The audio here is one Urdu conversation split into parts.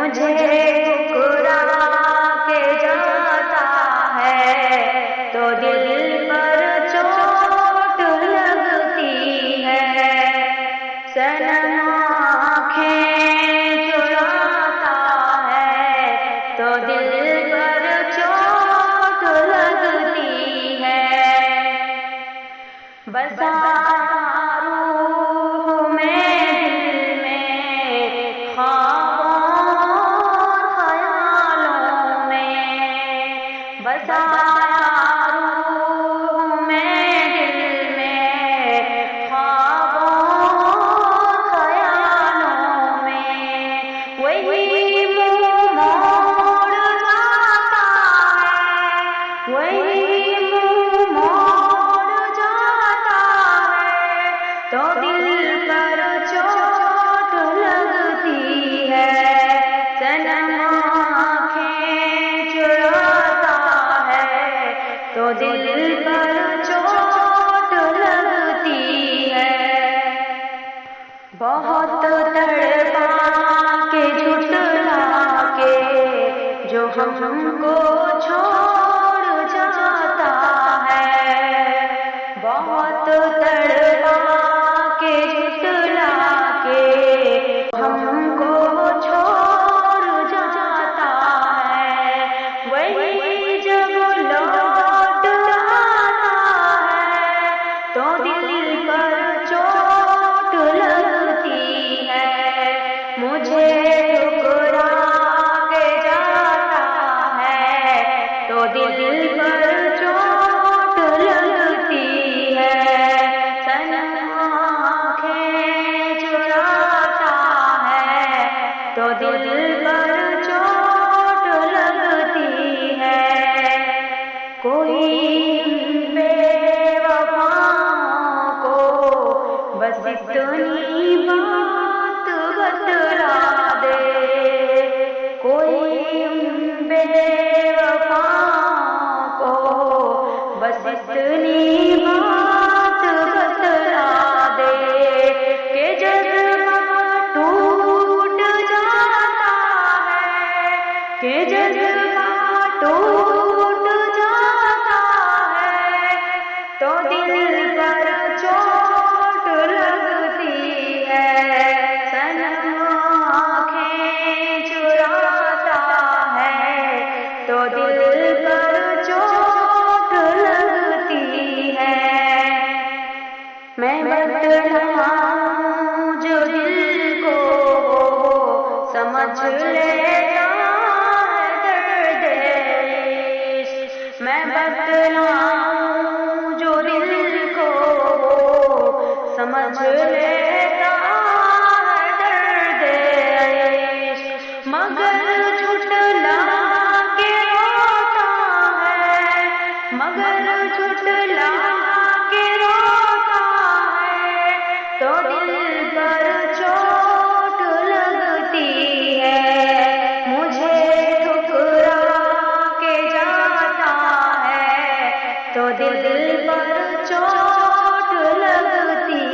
مجھے ٹھکرا کے جاتا ہے تو دل پر چوٹ لگتی ہے، صنم آنکھیں چراتا ہے تو دل پر چوٹ لگتی ہے، بسایا روح میں دل میں خوابوں خیالوں میں، بسایا روح میں دل میں خوابوں خیالوں میں، وہی منہ موڑ جاتا ہے، وہی منہ موڑ جاتا ہے تو دل پر چوٹ لگتی ہے، صنم آنکھیں چراتا ہے تو دل پر چوٹ لگتی ہے، بہت تڑپا کے جھٹلا کے جو ہم کو چھوڑ جاتا ہے، بہت تڑپا کے جھٹلا کے ہم کو چھوڑ جاتا ہے، وہی جب لوٹ آتا ہے تو دل پر چوٹ لگتی ہے، مجھے ٹھکرا کے جاتا ہے تو دل پر چوٹ لگتی ہے، صنم آنکھیں چراتا ہے تو دل پر چوٹ لگتی ہے، کوئی بے وفاؤں کو بس اتنی بات بتلا دے، کوئی بے وفاؤں کو بس اتنی بات بتلا دے کہ جذبہ ٹوٹ جاتا ہے، کہ جذبہ ٹوٹ جاتا ہے تو دل پر چوٹ لگتی ہے، صنم آنکھیں چراتا ہے تو دل پر چوٹ لگتی ہے، میں بتلاؤں جو دل کو سمجھ لیتا ہے درد عشق، میں بتلاؤں جو دل کو سمجھ لیتا ہے درد عشق، مگر جھٹلا کے روتا ہے، مگر جھٹلا کے روتا ہے تو دل پر چوٹ لگتی ہے، مجھے ٹھکرا کے جاتا ہے تو دل پر چوٹ لگتی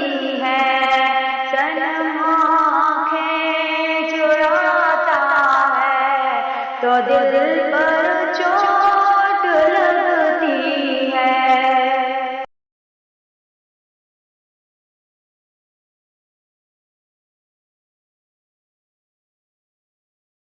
ہے، صنم آنکھیں چراتا ہے تو دل پر